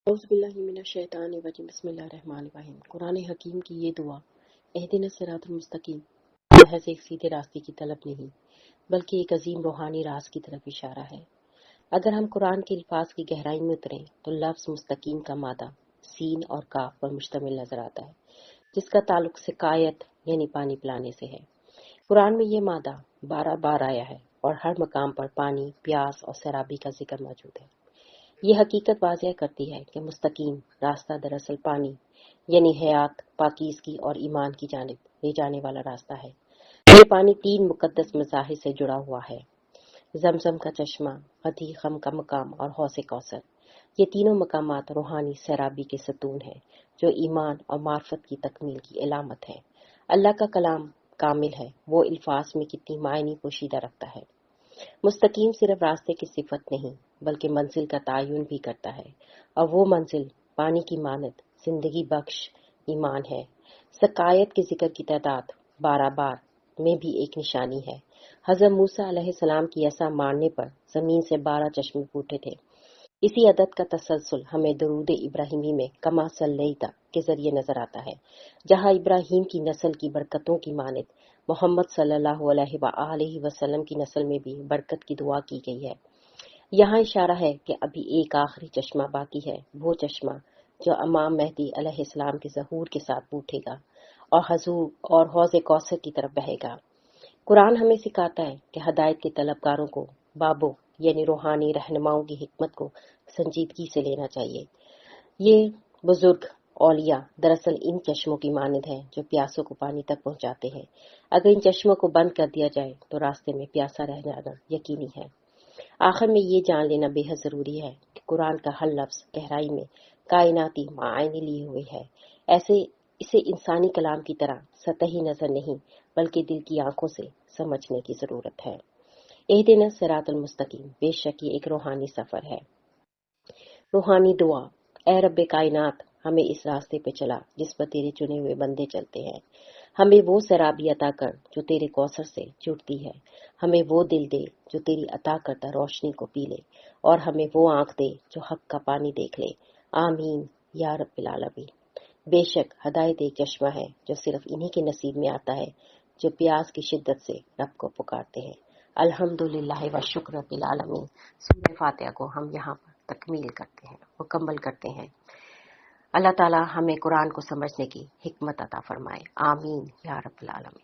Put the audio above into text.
اعوذ باللہ من الشیطان الرجیم بسم اللہ الرحمن الرحیم۔ قرآن حکیم کی یہ دعا اہدنا الصراط المستقیم محض ایک سیدھے راستے کی طلب نہیں بلکہ ایک عظیم روحانی راز کی طرف اشارہ ہے۔ اگر ہم قرآن کے الفاظ کی گہرائی میں اتریں تو لفظ مستقیم کا مادہ سین اور کاف پر مشتمل نظر آتا ہے، جس کا تعلق سقایت یعنی پانی پلانے سے ہے۔ قرآن میں یہ مادہ 12 بار آیا ہے اور ہر مقام پر پانی، پیاس اور سیرابی کا ذکر موجود ہے۔ یہ حقیقت واضح کرتی ہے کہ مستقیم راستہ دراصل پانی یعنی حیات، پاکیزگی اور ایمان کی جانب لے جانے والا راستہ ہے۔ یہ پانی 3 مقدس مظاہر سے جڑا ہوا ہے: زمزم کا چشمہ، غدی خم کا مقام اور حوض کوثر۔ یہ تینوں مقامات روحانی سیرابی کے ستون ہیں جو ایمان اور معرفت کی تکمیل کی علامت ہے۔ اللہ کا کلام کامل ہے، وہ الفاظ میں کتنی معنی پوشیدہ رکھتا ہے۔ مستقیم صرف راستے کی صفت نہیں بلکہ منزل کا تعین بھی کرتا ہے، اور وہ منزل پانی کی مانند زندگی بخش ایمان ہے۔ سقایت کے ذکر کی تعداد 12 بار میں بھی ایک نشانی ہے۔ حضرت موسیٰ علیہ السلام کی ایسا مارنے پر زمین سے 12 چشمے پھوٹے تھے۔ اسی عدد کا تسلسل ہمیں درود ابراہیمی میں کما صلیت کے ذریعے نظر آتا ہے، جہاں ابراہیم کی نسل کی برکتوں کی مانند محمد صلی اللہ علیہ وآلہ وسلم کی نسل میں بھی برکت کی دعا کی گئی ہے۔ یہاں اشارہ ہے کہ ابھی ایک آخری چشمہ باقی ہے، وہ چشمہ جو امام مہدی علیہ السلام کے ظہور کے ساتھ پھوٹے گا اور حضور اور حوض کوثر کی طرف بہے گا۔ قرآن ہمیں سکھاتا ہے کہ ہدایت کے طلبگاروں کو بابوں یعنی روحانی رہنماؤں کی حکمت کو سنجیدگی سے لینا چاہیے۔ یہ بزرگ اولیاء دراصل ان چشموں کی مانند ہیں جو پیاسوں کو پانی تک پہنچاتے ہیں۔ اگر ان چشموں کو بند کر دیا جائے تو راستے میں پیاسا رہ جانا یقینی ہے۔ آخر میں یہ جان لینا بے حد ضروری ہے کہ قرآن کا ہر لفظ گہرائی میں کائناتی معانی لیے ہوئے ہے۔ اسے انسانی کلام کی طرح سطحی نظر نہیں بلکہ دل کی آنکھوں سے سمجھنے کی ضرورت ہے۔ اہدنا الصراط المستقیم بے شک یہ ایک روحانی سفر ہے۔ روحانی دعا: اے رب کائنات، ہمیں اس راستے پہ چلا جس پر تیرے چنے ہوئے بندے چلتے ہیں۔ ہمیں وہ سیرابی عطا کر جو تیرے کوثر سے جڑتی ہے۔ ہمیں وہ دل دے جو تیری عطا کرتا روشنی کو پی لے، اور ہمیں وہ آنکھ دے جو حق کا پانی دیکھ لے۔ آمین یا رب العالمین۔ بے شک ہدایت ایک چشمہ ہے جو صرف انہی کے نصیب میں آتا ہے جو پیاس کی شدت سے رب کو پکارتے ہیں۔ الحمدللہ و شکر رب العالمین۔ سورہ فاتحہ کو ہم یہاں پر تکمیل کرتے ہیں، مکمل کرتے ہیں۔ اللہ تعالی ہمیں قرآن کو سمجھنے کی حکمت عطا فرمائے۔ آمین یا رب العالمین۔